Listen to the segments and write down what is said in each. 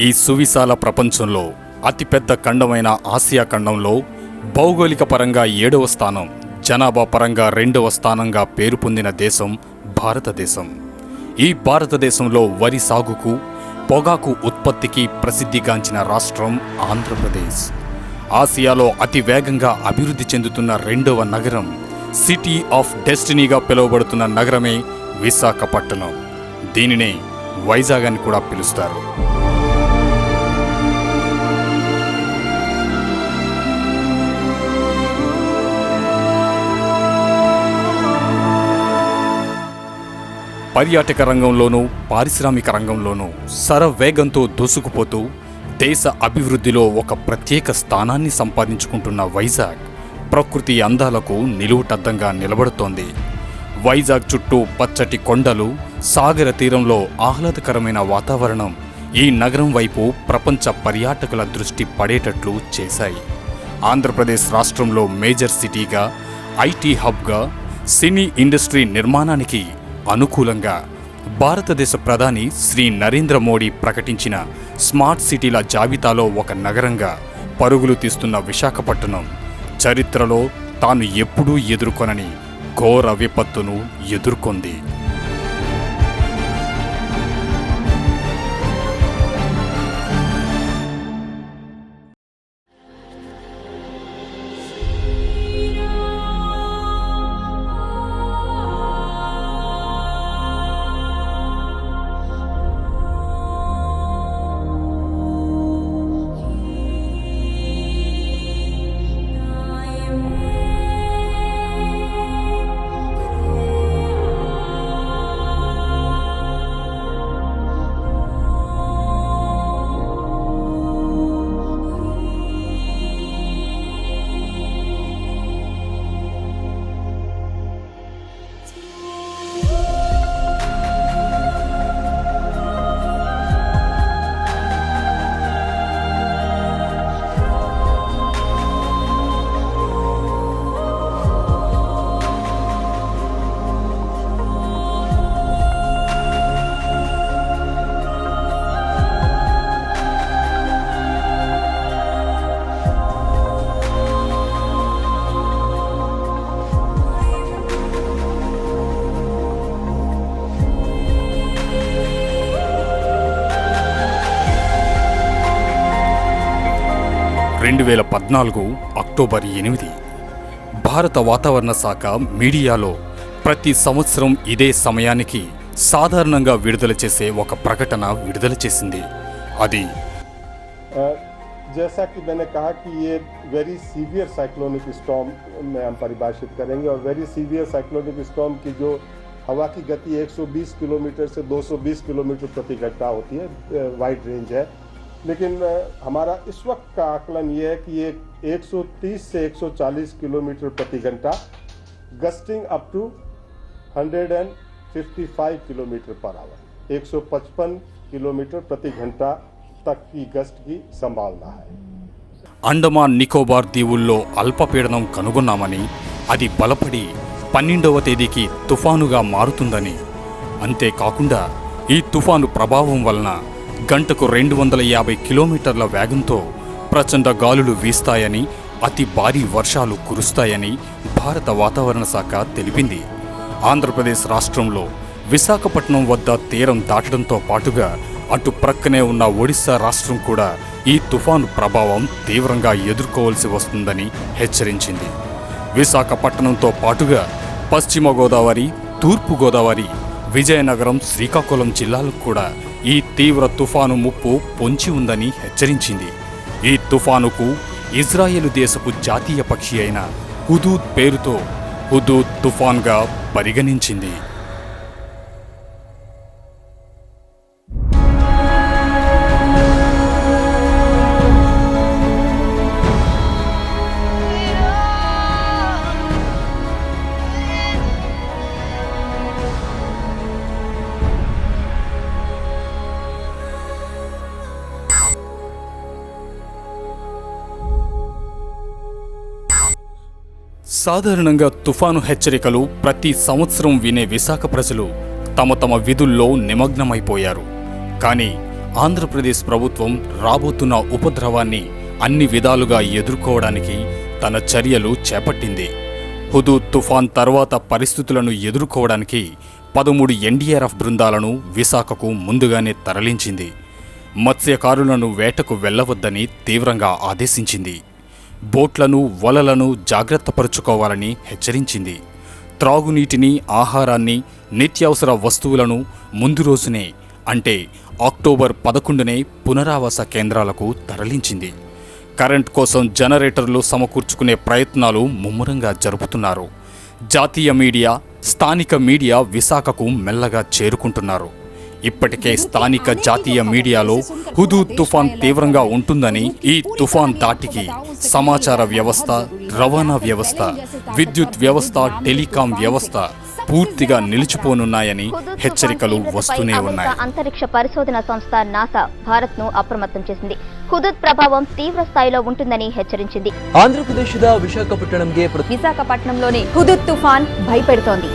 ఈ సువిశాల ప్రపంచంలో అతిపెద్ద ఖండమైన ఆసియా ఖండంలో భౌగోళిక పరంగా 7వ స్థానం, జనాభా పరంగా 2వ స్థానంగా పేరు పొందిన దేశం భారతదేశం. ఈ భారతదేశంలో వరి సాగుకు, పొగాకు ఉత్పత్తికి ప్రసిద్ధిగాంచిన రాష్ట్రం ఆంధ్రప్రదేశ్. ఆసియాలో అతి వేగంగా అభివృద్ధి చెందుతున్న 2వ నగరం, సిటీ ఆఫ్ డెస్టినీగా పిలువబడుతున్న నగరమే విశాఖపట్నం. దీనినే వైజాగ్ అని కూడా పిలుస్తారు. పర్యాటక రంగంలోనూ, పారిశ్రామిక రంగంలోనూ శరవేగంతో దూసుకుపోతూ దేశ అభివృద్ధిలో ఒక ప్రత్యేక స్థానాన్ని సంపాదించుకుంటున్న వైజాగ్ ప్రకృతి అందాలకు నిలువుటద్దంగా నిలబడుతోంది. వైజాగ్ చుట్టూ పచ్చటి కొండలు, సాగర తీరంలో ఆహ్లాదకరమైన వాతావరణం ఈ నగరం వైపు ప్రపంచ పర్యాటకుల దృష్టి పడేటట్లు చేశాయి. ఆంధ్రప్రదేశ్ రాష్ట్రంలో మేజర్ సిటీగా, ఐటీ హబ్గా, సినీ ఇండస్ట్రీ నిర్మాణానికి అనుకూలంగా భారతదేశ ప్రధాని శ్రీ నరేంద్ర మోడీ ప్రకటించిన స్మార్ట్ సిటీల జాబితాలో ఒక నగరంగా పరుగులు తీస్తున్న విశాఖపట్నం చరిత్రలో తాను ఎప్పుడూ ఎదుర్కొనని ఘోర విపత్తును ఎదుర్కొంది. అక్టోబర్ 8 భారత వాతావరణ శాఖ మీడియాలో ప్రతి సంవత్సరం ఇదే సమయానికి సాధారణంగా విడుదల చేసే ఒక ప్రకటన విడుదల చేసింది. అది जैसा कि मैंने कहा कि ये वेरी सीवियर साइक्लोनिक स्टॉर्म में हम परिभाषित करेंगे, और वेरी सीवियर साइक्लोनिक स्टॉर्म की जो हवा की गति 120 किलोमीटर से 220 किलोमीटर प्रति घंटा होती है, वाइड रेंज है. लेकिन हमारा इस वक्त का आकलन ये है कि ये 130 से 140 किलोमीटर प्रति घंटा, gusting up to 155 kilometre per hour, 155 kilometre प्रति घंटा तक की गस्ट की संभावना है. అండమాన్ నికోబార్ దీవుల్లో అల్పపీడనం కనుగొన్నామని, అది బలపడి 12వ తేదీకి తుఫానుగా మారుతుందని, అంతేకాకుండా ఈ తుఫాను ప్రభావం వలన గంటకు 250 కిలోమీటర్ల వేగంతో ప్రచండ గాలులు వీస్తాయని, అతి భారీ వర్షాలు కురుస్తాయని భారత వాతావరణ శాఖ తెలిపింది. ఆంధ్రప్రదేశ్ రాష్ట్రంలో విశాఖపట్నం వద్ద తీరం దాటడంతో పాటుగా అటు ప్రక్కనే ఉన్న ఒడిశా రాష్ట్రం కూడా ఈ తుఫాను ప్రభావం తీవ్రంగా ఎదుర్కోవాల్సి వస్తుందని హెచ్చరించింది. విశాఖపట్నంతో పాటుగా పశ్చిమ గోదావరి, తూర్పు గోదావరి, విజయనగరం, శ్రీకాకుళం జిల్లాలకు కూడా ఈ తీవ్ర తుఫాను ముప్పు పొంచి ఉందని హెచ్చరించింది. ఈ తుఫానుకు ఇజ్రాయెలు దేశపు జాతీయ పక్షి అయిన హుదూద్ పేరుతో హుదూద్ తుఫాన్గా పరిగణించింది. సాధారణంగా తుఫాను హెచ్చరికలు ప్రతి సంవత్సరం వినే విశాఖ ప్రజలు తమ తమ విధుల్లో నిమగ్నమైపోయారు. కానీ ఆంధ్రప్రదేశ్ ప్రభుత్వం రాబోతున్న ఉపద్రవాన్ని అన్ని విధాలుగా ఎదుర్కోవడానికి తన చర్యలు చేపట్టింది. హుదూద్ తుఫాన్ తర్వాత పరిస్థితులను ఎదుర్కోవడానికి 13 ఎన్డీఆర్ఎఫ్ బృందాలను విశాఖకు ముందుగానే తరలించింది. మత్స్యకారులను వేటకు వెళ్లవద్దని తీవ్రంగా ఆదేశించింది. బోట్లను, వలలను జాగ్రత్తపరుచుకోవాలని హెచ్చరించింది. త్రాగునీటిని, ఆహారాన్ని, నిత్యావసర వస్తువులను ముందు రోజునే అంటే అక్టోబర్ 11నే పునరావాస కేంద్రాలకు తరలించింది. కరెంట్ కోసం జనరేటర్లు సమకూర్చుకునే ప్రయత్నాలు ముమ్మరంగా జరుపుతున్నారు. జాతీయ మీడియా, స్థానిక మీడియా విశాఖకు మెల్లగా చేరుకుంటున్నారు. ఇప్పటికే స్థానిక జాతీయ మీడియాలో హుదూద్ తుఫాన్ తీవ్రంగా ఉంటుందని, ఈ తుఫాన్ దాటికి సమాచార వ్యవస్థ, రవాణా వ్యవస్థ, విద్యుత్ వ్యవస్థ, టెలికాం వ్యవస్థ పూర్తిగా నిలిచిపోనున్నాయని హెచ్చరికలు వస్తూనే ఉన్నాయి. అంతరిక్ష పరిశోధన సంస్థ నాసా భారత్ ను అప్రమత్తం చేసింది. హుదూద్ ప్రభావం తీవ్ర స్థాయిలో ఉంటుందని హెచ్చరించింది. ఆంధ్రప్రదేశದ విశాఖపట్నంలోని హుదూద్ తుఫాన్ భయపెడుతోంది.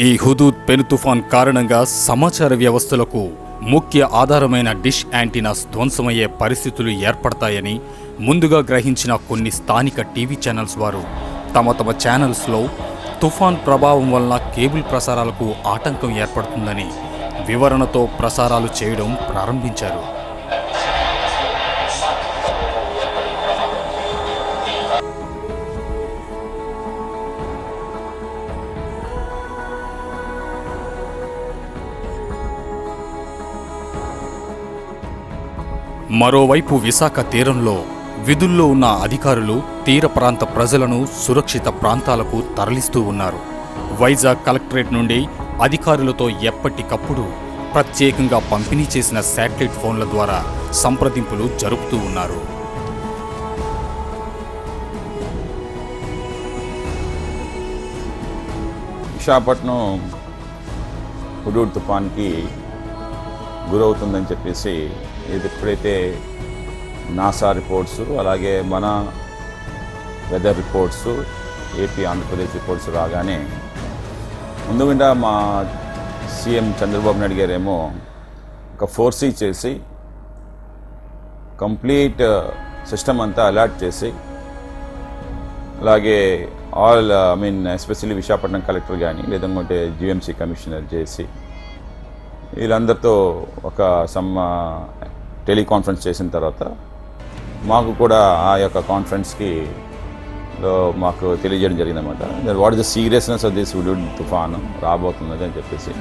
ఈ హుదూద్ పెను తుఫాన్ కారణంగా సమాచార వ్యవస్థలకు ముఖ్య ఆధారమైన డిష్ యాంటీనాస్ ధ్వంసమయ్యే పరిస్థితులు ఏర్పడతాయని ముందుగా గ్రహించిన కొన్ని స్థానిక టీవీ ఛానల్స్ వారు తమ ఛానల్స్లో తుఫాన్ ప్రభావం వలన కేబుల్ ప్రసారాలకు ఆటంకం ఏర్పడుతుందని వివరణతో ప్రసారాలు చేయడం ప్రారంభించారు. మరోవైపు విశాఖ తీరంలో విధుల్లో ఉన్న అధికారులు తీర ప్రాంత ప్రజలను సురక్షిత ప్రాంతాలకు తరలిస్తూ ఉన్నారు. వైజాగ్ కలెక్టరేట్ నుండి అధికారులతో ఎప్పటికప్పుడు ప్రత్యేకంగా పంపిణీ చేసిన శాటిలైట్ ఫోన్ల ద్వారా సంప్రదింపులు జరుపుతూ ఉన్నారు. విశాఖపట్నం హుదూద్ తుఫాన్కి గురవుతుందని చెప్పేసి ఇది ఎప్పుడైతే నాసా రిపోర్ట్స్, అలాగే మన weather reports, AP Andhra Pradesh reports రాగానే ముందుగా మా సీఎం చంద్రబాబు నాయుడు గారేమో ఒక ఫోర్సీ చేసి కంప్లీట్ సిస్టమ్ అంతా అలర్ట్ చేసి, అలాగే ఎస్పెషల్లీ విశాఖపట్నం కలెక్టర్ కానీ లేదంటే జీఎంసీ కమిషనర్ చేసి వీళ్ళందరితో ఒక టెలికాన్ఫరెన్స్ చేసిన తర్వాత మాకు కూడా ఆ యొక్క కాన్ఫరెన్స్కి మాకు తెలియజేయడం జరిగిందన్నమాట. What is the seriousness of this Hudhud తుఫాన్ రాబోతున్నది అని చెప్పేసి.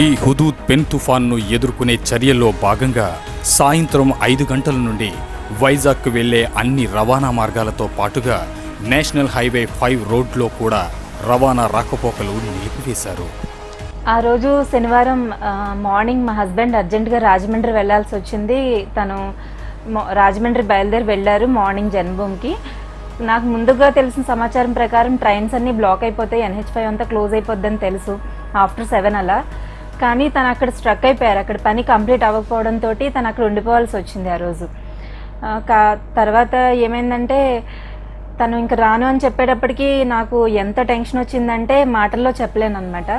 ఈ హుదూద్ పెను తుఫాన్ను ఎదుర్కొనే చర్యల్లో భాగంగా సాయంత్రం 5 గంటల నుండి వైజాగ్కు వెళ్లే అన్ని రవాణా మార్గాలతో పాటుగా నేషనల్ హైవే 5 రోడ్లో కూడా రవాణా రాకపోకలు నిలిపివేశారు. ఆ రోజు శనివారం మార్నింగ్ మా హస్బెండ్ అర్జెంటుగా రాజమండ్రి వెళ్ళాల్సి వచ్చింది. తను రాజమండ్రి బయలుదేరి వెళ్ళారు మార్నింగ్ జన్మభూమికి. నాకు ముందుగా తెలిసిన సమాచారం ప్రకారం ట్రైన్స్ అన్నీ బ్లాక్ అయిపోతాయి, NH5 అంతా క్లోజ్ అయిపోద్దని తెలుసు ఆఫ్టర్ 7 అలా. కానీ తను అక్కడ స్ట్రక్ అయిపోయారు. అక్కడ పని కంప్లీట్ అవ్వకపోవడంతో తను అక్కడ ఉండిపోవాల్సి వచ్చింది ఆ రోజు. తర్వాత ఏమైందంటే తను ఇంకా రాను అని చెప్పేటప్పటికి నాకు ఎంత టెన్షన్ వచ్చిందంటే మాటల్లో చెప్పలేను అనమాట.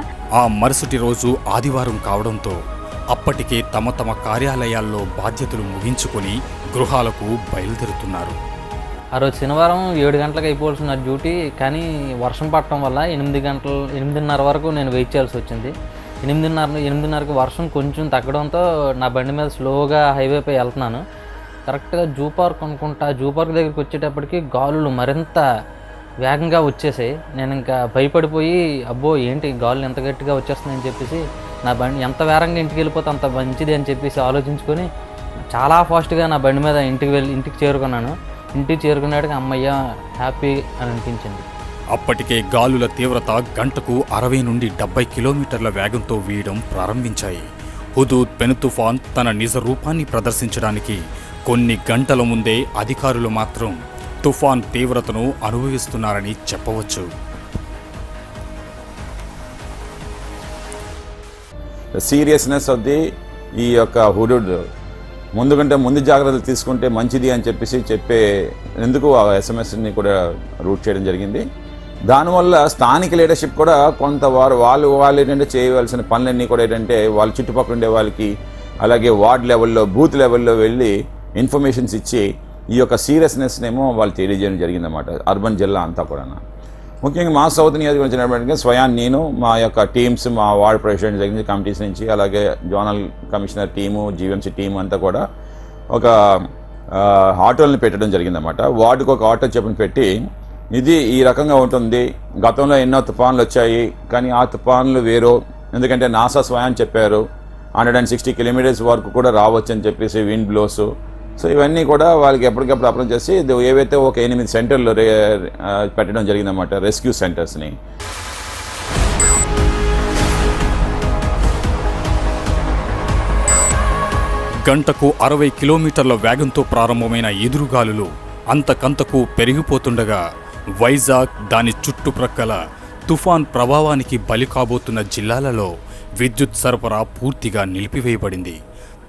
ఆ మరుసటి రోజు ఆదివారం కావడంతో అప్పటికే తమ తమ కార్యాలయాల్లో బాధ్యతలు ముగించుకొని గృహాలకు బయలుదేరుతున్నారు. ఆ రోజు శనివారం 7 గంటలకు అయిపోవాల్సిన డ్యూటీ, కానీ వర్షం పడటం వల్ల 8:30 వరకు నేను వెయిట్ చేయాల్సి వచ్చింది. 8:30కి వర్షం కొంచెం తగ్గడంతో నా బండి మీద స్లోగా హైవేపై వెళ్తున్నాను. కరెక్ట్గా జూ పార్క్ అనుకుంటా, జూ పార్క్ దగ్గరికి వచ్చేటప్పటికి గాలులు మరింత వేగంగా వచ్చేసాయి. నేను ఇంకా భయపడిపోయి అబ్బో ఏంటి గాలులు ఎంత గట్టిగా వచ్చేస్తున్నాయని చెప్పేసి నా బండి ఎంత వేగంగా ఇంటికి వెళ్ళిపోతే అంత మంచిది అని చెప్పేసి ఆలోచించుకొని చాలా ఫాస్ట్గా నా బండి మీద ఇంటికి చేరుకున్నాను. ఇంటికి చేరుకున్నాడికి అమ్మయ్య హ్యాపీ అని అనిపించింది. అప్పటికే గాలుల తీవ్రత గంటకు 60 నుండి 70 కిలోమీటర్ల వేగంతో వీయడం ప్రారంభించాయి. హుదూద్ పెను తుఫాన్ తన నిజ రూపాన్ని ప్రదర్శించడానికి కొన్ని గంటల ముందే అధికారులు మాత్రం తుఫాన్ తీవ్రతను అనుభవిస్తున్నారని చెప్పవచ్చు. సీరియస్నెస్ ఆఫ్ ది ఈ యొక్క హుదూద్ ముందు జాగ్రత్తలు తీసుకుంటే మంచిది అని చెప్పే ఎందుకు ఆ ఎస్ఎంఎస్ని కూడా రూట్ చేయడం జరిగింది. దానివల్ల స్థానిక లీడర్షిప్ కూడా కొంత వాళ్ళు ఏంటంటే చేయవలసిన పనులన్నీ కూడా ఏంటంటే వాళ్ళ చుట్టుపక్కల ఉండే వాళ్ళకి అలాగే వార్డ్ లెవెల్లో బూత్ లెవెల్లో వెళ్ళి ఇన్ఫర్మేషన్స్ ఇచ్చి ఈ యొక్క సీరియస్నెస్నేమో వాళ్ళు తెలియజేయడం జరిగిందన్నమాట. అర్బన్ జిల్లా అంతా కూడా ముఖ్యంగా మా సౌత్ నియోజకవర్గం స్వయాన్ నేను మా యొక్క టీమ్స్ మా వార్డ్ ప్రెసిడెంట్ దగ్గర నుంచి కమిటీస్ నుంచి అలాగే zonal commissioner team GVMC team అంతా కూడా ఒక ఆటోలను పెట్టడం జరిగిందన్నమాట. వార్డుకు ఒక ఆటో చెప్పని పెట్టి ఇది ఈ రకంగా ఉంటుంది. గతంలో ఎన్నో తుఫాన్లు వచ్చాయి, కానీ ఆ తుఫాన్లు వేరు. ఎందుకంటే నాసా స్వయం చెప్పారు 160 కిలోమీటర్స్ వరకు కూడా రావచ్చు అని చెప్పేసి విండ్ బ్లోస్. సో ఇవన్నీ కూడా వాళ్ళకి ఎప్పటికప్పుడు అప్రోచ్ చేసి ఏవైతే ఒక 8 సెంటర్లు పెట్టడం జరిగిందన్నమాట, రెస్క్యూ సెంటర్స్ని. గంటకు 60 కిలోమీటర్ల వేగంతో ప్రారంభమైన ఎదురుగాలులు అంతకంతకు పెరిగిపోతుండగా వైజాగ్ దాని చుట్టుప్రక్కల తుఫాన్ ప్రభావానికి బలి కాబోతున్న జిల్లాలలో విద్యుత్ సరఫరా పూర్తిగా నిలిపివేయబడింది.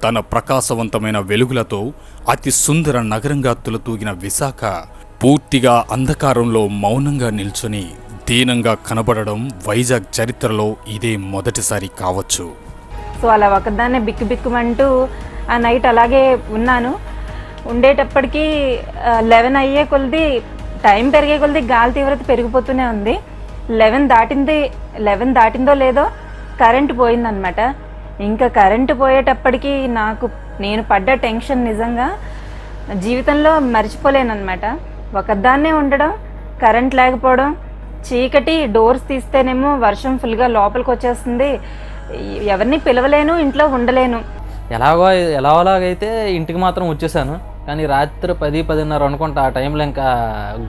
తన ప్రకాశవంతమైన వెలుగులతో అతి సుందర నగరంగా తులతూగిన విశాఖ పూర్తిగా అంధకారంలో మౌనంగా నిల్చొని దీనంగా కనబడడం వైజాగ్ చరిత్రలో ఇదే మొదటిసారి కావచ్చు. సో అలా ఒకదాన్నే బిక్కుమంటూ ఆ నైట్ అలాగే ఉన్నాను. ఉండేటప్పటికీ 11 అయ్యే కొలది టైం పెరిగే కొలది గాలి తీవ్రత పెరిగిపోతూనే ఉంది. 11 దాటిందో లేదో కరెంటు పోయిందనమాట. ఇంకా కరెంటు పోయేటప్పటికి నేను పడ్డ టెన్షన్ నిజంగా జీవితంలో మర్చిపోలేనమాట. ఒకదాన్నే ఉండడం, కరెంట్ లేకపోవడం, చీకటి, డోర్స్ తీస్తేనేమో వర్షం ఫుల్గా లోపలికి వచ్చేస్తుంది, ఎవరిని పిలవలేను, ఇంట్లో ఉండలేను. ఎలాగైతే ఇంటికి మాత్రం వచ్చేసాను. కానీ రాత్రి 10-10:30 అనుకుంటా ఆ టైంలో ఇంకా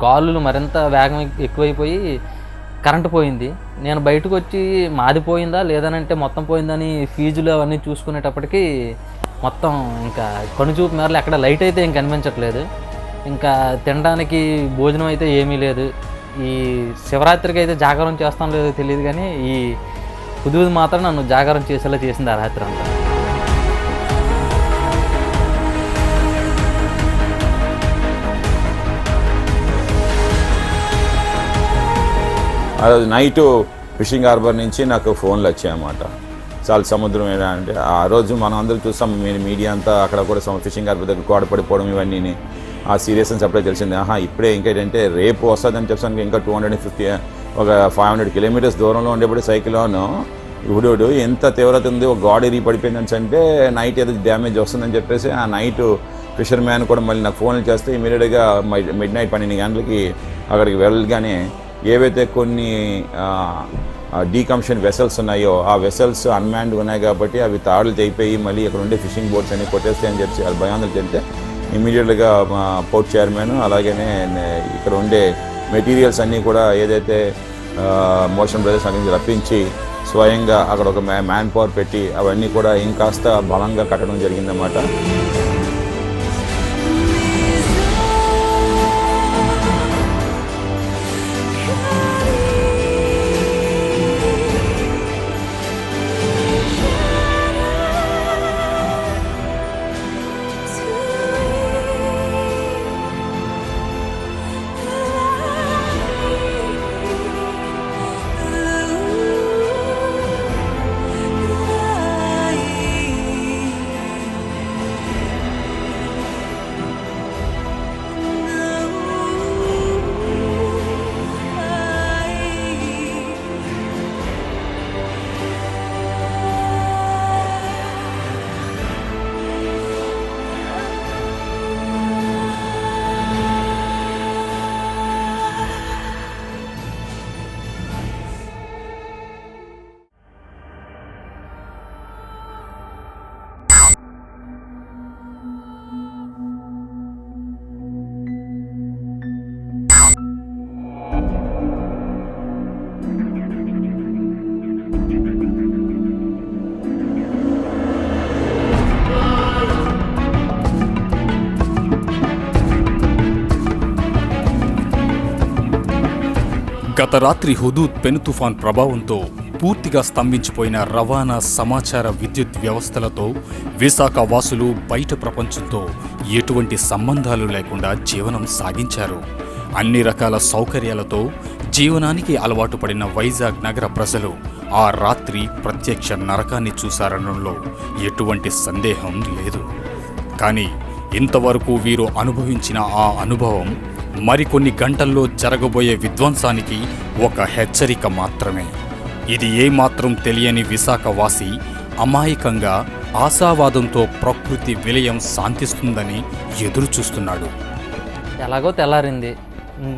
గాలులు మరింత వేగం ఎక్కువైపోయి కరెంటు పోయింది. నేను బయటకు వచ్చి మాది పోయిందా లేదనంటే మొత్తం పోయిందని ఫీజులు అవన్నీ చూసుకునేటప్పటికి మొత్తం ఇంకా కనుచూపు మేరలు ఎక్కడ లైట్ అయితే ఇంక కనిపించట్లేదు. ఇంకా తినడానికి భోజనం అయితే ఏమీ లేదు. ఈ శివరాత్రికి అయితే జాగారం చేస్తాను లేదో తెలియదు, కానీ ఈ హుదూద్ మాత్రం నన్ను జాగారం చేసేలా చేసింది ఆ రాత్రి అంతా. ఆ రోజు నైటు ఫిషింగ్ హార్బర్ నుంచి నాకు ఫోన్లు వచ్చాయన్నమాట. చాలా సముద్రం అంటే ఆ రోజు మనం అందరూ చూస్తాం, మీడియా అంతా అక్కడ కూడా ఫిషింగ్ హార్బర్ దగ్గర గోడ పడిపోవడం ఇవన్నీ ఆ సీరియస్నెస్ అప్పుడే తెలిసింది. ఇప్పుడే ఇంకేంటంటే రేపు వస్తుందని చెప్పడానికి ఇంకా 250 ఒక 500 కిలోమీటర్స్ దూరంలో ఉండేప్పుడు సైక్లోన్ హుదూద్ ఎంత తీవ్రత ఉంది, ఒక గోడ ఇరిగి పడిపోయిందని అంటే నైట్ ఏదో డ్యామేజ్ వస్తుందని చెప్పేసి ఆ నైట్ ఫిషర్ మ్యాన్ కూడా మళ్ళీ నాకు ఫోన్లు చేస్తే ఇమీడియట్గా మిడ్ నైట్ 12 గంటలకి అక్కడికి వెళ్ళగానే ఏవైతే కొన్ని డీకమిషన్ వెసల్స్ ఉన్నాయో ఆ వెసల్స్ అన్మ్యాన్డ్ ఉన్నాయి కాబట్టి అవి తాడులు తెగిపోయి మళ్ళీ ఇక్కడ ఉండే ఫిషింగ్ బోట్స్ అన్ని కొట్టేస్తాయని చెప్పి వాళ్ళు భయాందోళన చెందితే ఇమీడియట్గా పోర్ట్ చైర్మన్ అలాగనే ఇక్కడ ఉండే మెటీరియల్స్ అన్నీ కూడా ఏదైతే మోషన్ బ్రదర్స్ అక్కడి నుంచి రప్పించి స్వయంగా అక్కడ ఒక మ్యాన్ పవర్ పెట్టి అవన్నీ కూడా ఇంకాస్త బలంగా కట్టడం జరిగిందన్నమాట. గత రాత్రి హుదూద్ పెను తుఫాన్ ప్రభావంతో పూర్తిగా స్తంభించిపోయిన రవాణా సమాచార విద్యుత్ వ్యవస్థలతో విశాఖ వాసులు బయట ప్రపంచంతో ఎటువంటి సంబంధాలు లేకుండా జీవనం సాగించారు. అన్ని రకాల సౌకర్యాలతో జీవనానికి అలవాటు పడిన వైజాగ్ నగర ప్రజలు ఆ రాత్రి ప్రత్యక్ష నరకాన్ని చూశారనడంలో ఎటువంటి సందేహం లేదు. కానీ ఇంతవరకు వీరు అనుభవించిన ఆ అనుభవం మరికొన్ని గంటల్లో జరగబోయే విధ్వంసానికి ఒక హెచ్చరిక మాత్రమే. ఇది ఏమాత్రం తెలియని విశాఖవాసి అమాయకంగా ఆశావాదంతో ప్రకృతి విలయం శాంతిస్తుందని ఎదురు చూస్తున్నాడు. ఎలాగో తెల్లారింది.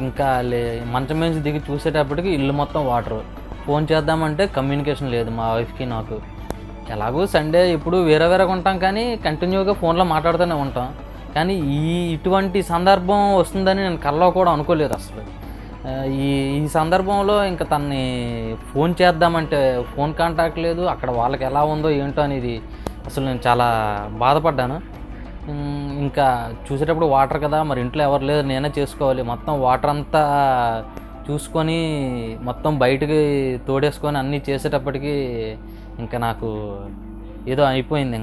ఇంకా మంచం మీద దిగి చూసేటప్పటికి ఇల్లు మొత్తం వాటర్. ఫోన్ చేద్దామంటే కమ్యూనికేషన్ లేదు మా వైఫ్కి నాకు. ఎలాగో సండే ఇప్పుడు వేరే వేరేగా ఉంటాం కానీ కంటిన్యూగా ఫోన్లో మాట్లాడుతూనే ఉంటాం. కానీ ఇటువంటి సందర్భం వస్తుందని నేను కల్లో కూడా అనుకోలేదు అసలు. ఈ సందర్భంలో ఇంకా తనని ఫోన్ చేద్దామంటే ఫోన్ కాంటాక్ట్ లేదు. అక్కడ వాళ్ళకి ఎలా ఉందో ఏంటో అనేది అసలు నేను చాలా బాధపడ్డాను. ఇంకా చూసేటప్పుడు వాటర్ కదా, మరి ఇంట్లో ఎవరు లేదు, నేనే చేసుకోవాలి. మొత్తం వాటర్ అంతా చూసుకొని మొత్తం బయటికి తోడేసుకొని అన్నీ చేసేటప్పటికి ఇంకా నాకు ఏదో అయిపోయింది.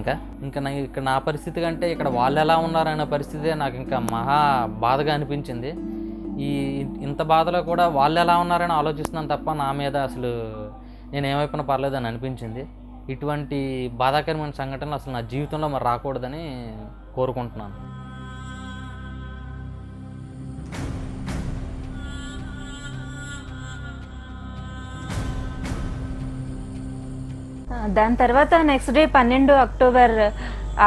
ఇంకా ఇక్కడ నా పరిస్థితి కంటే ఇక్కడ వాళ్ళు ఎలా ఉన్నారనే పరిస్థితే నాకు ఇంకా మహా బాధగా అనిపించింది. ఇంత బాధలో కూడా వాళ్ళు ఎలా ఉన్నారని ఆలోచిస్తున్నాను తప్ప నా మీద అసలు నేను ఏమైపోయినా పర్లేదని అనిపించింది. ఇటువంటి బాధాకరమైన సంఘటనలు అసలు నా జీవితంలో మరి రాకూడదని కోరుకుంటున్నాను. దాని తర్వాత నెక్స్ట్ డే 12 అక్టోబర్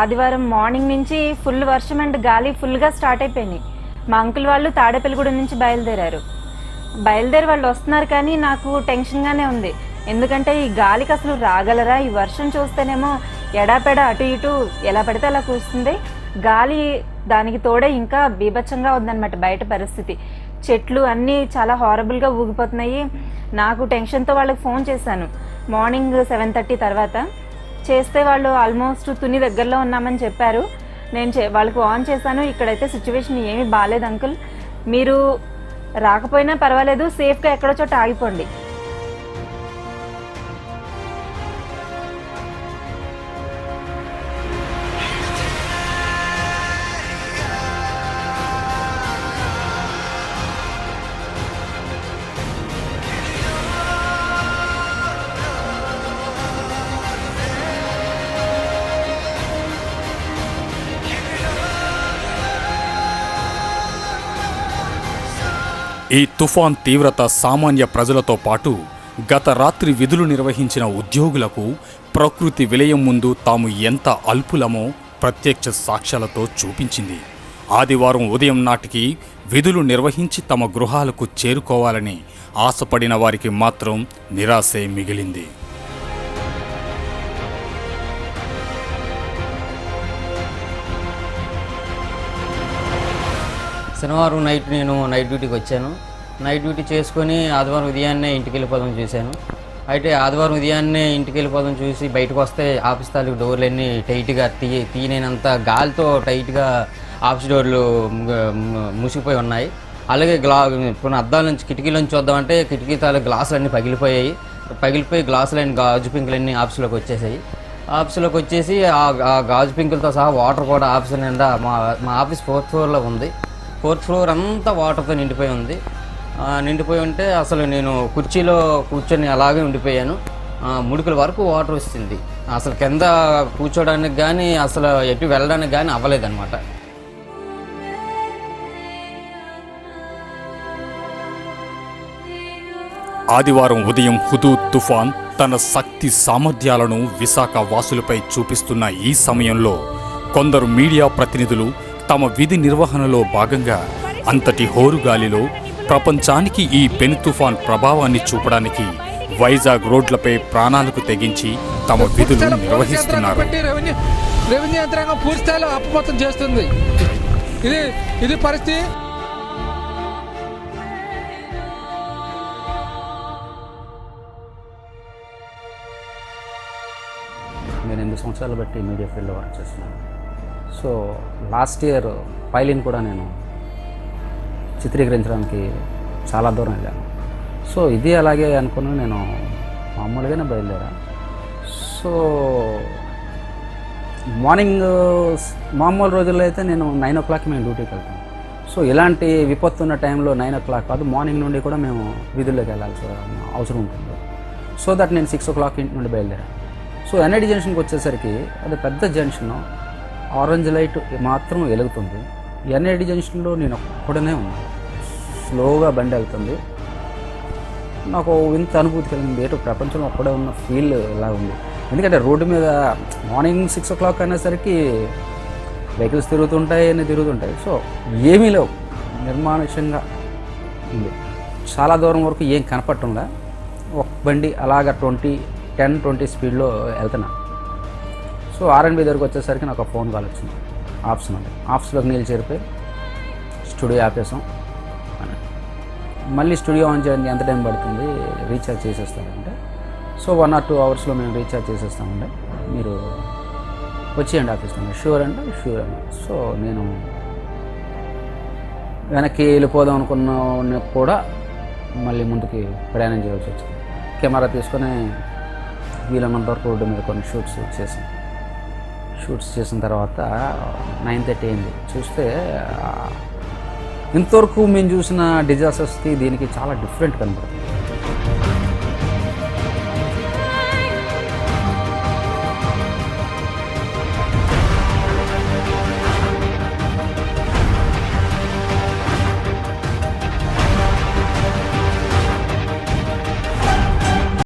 ఆదివారం మార్నింగ్ నుంచి ఫుల్ వర్షం అండ్ గాలి ఫుల్గా స్టార్ట్ అయిపోయినాయి. మా అంకుల్ వాళ్ళు తాడేపల్లిగూడెం నుంచి బయలుదేరి వాళ్ళు వస్తున్నారు. కానీ నాకు టెన్షన్గానే ఉంది. ఎందుకంటే ఈ గాలికి అసలు రాగలరా? ఈ వర్షం చూస్తేనేమో ఎడాపెడ అటు ఇటు ఎలా పడితే అలా కూస్తుంది. గాలి దానికి తోడే ఇంకా బీభత్సంగా ఉందన్నమాట బయట పరిస్థితి. చెట్లు అన్నీ చాలా హారబుల్గా ఊగిపోతున్నాయి. నాకు టెన్షన్తో వాళ్ళకి ఫోన్ చేశాను మార్నింగ్ 7:30 తర్వాత. చేస్తే వాళ్ళు ఆల్మోస్ట్ తుని దగ్గరలో ఉన్నామని చెప్పారు. నేను వాళ్ళకి ఆన్ చేశాను. ఇక్కడైతే సిచ్యువేషన్ ఏమీ బాగాలేదు అంకుల్, మీరు రాకపోయినా పర్వాలేదు, సేఫ్గా ఎక్కడో చోట ఆగిపోండి. ఈ తుఫాన్ తీవ్రత సామాన్య ప్రజలతో పాటు గత రాత్రి విధులు నిర్వహించిన ఉద్యోగులకు ప్రకృతి విలయం ముందు తాము ఎంత అల్పులమో ప్రత్యక్ష సాక్ష్యాలతో చూపించింది. ఆదివారం ఉదయం నాటికి విధులు నిర్వహించి తమ గృహాలకు చేరుకోవాలని ఆశపడిన వారికి మాత్రం నిరాశే మిగిలింది. శనివారం నైట్ నేను నైట్ డ్యూటీకి వచ్చాను. నైట్ డ్యూటీ చేసుకొని ఆదివారం ఉదయాన్నే ఇంటికి వెళ్ళిపోదాం చూశాను. అయితే ఆదివారం ఉదయాన్నే ఇంటికి వెళ్ళిపోదాం చూసి బయటకు వస్తే ఆఫీస్ తాలూకు డోర్లన్నీ టైట్గా తీయనంత గాలితో టైట్గా ఆఫీస్ డోర్లు మూసిపోయి ఉన్నాయి. అలాగే ఇప్పుడు అద్దాల నుంచి కిటికీల నుంచి చూద్దామంటే కిటికీ తాలూకు గ్లాసులు అన్నీ పగిలిపోయి గ్లాసులన్నీ గాజు పింకులన్నీ ఆఫీస్లోకి వచ్చేసాయి. ఆఫీస్లోకి వచ్చేసి ఆ గాజు పింకులతో సహా వాటర్ కూడా ఆఫీస్ నిండా మా ఆఫీస్ 4th ఫ్లోర్లో ఉంది. 4th ఫ్లోర్ అంతా వాటర్తో నిండిపోయి ఉంది. నిండిపోయి ఉంటే అసలు నేను కుర్చీలో కూర్చొని అలాగే ఉండిపోయాను. ముడుకుల వరకు వాటర్ వస్తుంది. అసలు కింద కూర్చోడానికి కానీ అసలు ఎటు వెళ్ళడానికి కానీ అవ్వలేదన్నమాట. ఆదివారం ఉదయం హుదూద్ తుఫాన్ తన శక్తి సామర్థ్యాలను విశాఖ వాసులపై చూపిస్తున్న ఈ సమయంలో కొందరు మీడియా ప్రతినిధులు తమ విధి నిర్వహణలో భాగంగా అంతటి హోరుగాలిలో ప్రపంచానికి ఈ పెను తుఫాన్ ప్రభావాన్ని చూపడానికి వైజాగ్ రోడ్లపై ప్రాణాలకు తెగించి తమ విధులు నిర్వహిస్తున్నారు. రెవెన్యూ యంత్రాంగం పూర్తి స్థాయిలో అప్రమత్తం చేస్తుంది. ఇది పరిస్థితి. నేను 8 సంవత్సరాలు బట్టి మీడియా ఫీల్డ్లో వర్క్ చేస్తున్నాను. సో లాస్ట్ ఇయర్ పైలిన్ కూడా నేను చిత్రీకరించడానికి చాలా దూరం వెళ్ళాను. సో ఇది అలాగే అనుకుని నేను మామూలుగానే బయలుదేరా. సో మార్నింగ్ మామూలు రోజుల్లో అయితే నేను 9 o'clock మేము డ్యూటీకి వెళ్తాం. సో ఇలాంటి విపత్తు ఉన్న టైంలో 9 o'clock కాదు, మార్నింగ్ నుండి కూడా మేము విధుల్లోకి వెళ్ళాల్సిన అవసరం ఉంటుంది. సో దట్ నేను 6 o'clock ఇంటి నుండి బయలుదేరాను. సో ఎన్ఐడి జంక్షన్కి వచ్చేసరికి అది పెద్ద జంక్షన్, ఆరెంజ్ లైట్ మాత్రం వెలుగుతుంది. ఎన్ఐడి జంక్షన్లో నేను ఒక్కడనే ఉన్నాను. స్లోగా బండి వెళ్తుంది. నాకు ఇంత అనుభూతి కలిగింది, ఏటో ప్రపంచంలో ఒక్కడే ఉన్న ఫీల్ ఇలా ఉంది. ఎందుకంటే రోడ్డు మీద మార్నింగ్ 6 o'clock అనేసరికి వెహికల్స్ తిరుగుతుంటాయి. సో ఏమీ లేవు, నిర్మానుష్యంగా ఉంది. చాలా దూరం వరకు ఏం కనపడటంలా. ఒక బండి అలాగా 10-20 స్పీడ్లో వెళ్తున్నా. సో ఆర్ఎన్బి దగ్గరకు వచ్చేసరికి నాకు ఒక ఫోన్ కాల్ వచ్చింది ఆఫీస్ నుండి. ఆఫీస్లోకి నీళ్ళు చేరిపోయి స్టూడియో ఆపేసాం. మళ్ళీ స్టూడియో ఆన్ చేయడానికి ఎంత టైం పడుతుంది, రీఛార్జ్ చేసేస్తారంటే సో 1 or 2 hours మేము రీఛార్జ్ చేసేస్తామండి, మీరు వచ్చేయండి ఆఫీస్లో. షూర్ అంటే షూర్ అండి. సో నేను వెనక్కి వెళ్ళిపోదాం అనుకున్న కూడా మళ్ళీ ముందుకి ప్రయాణం చేయవలసి వచ్చింది. కెమెరా తీసుకొని వీలైనంత వరకు రోడ్డు మీద కొన్ని షూట్స్ చేసిన తర్వాత 9:30 అయింది. చూస్తే ఇంతవరకు మేము చూసిన డిజాస్టర్స్కి దీనికి చాలా డిఫరెంట్ కనబడుతుంది.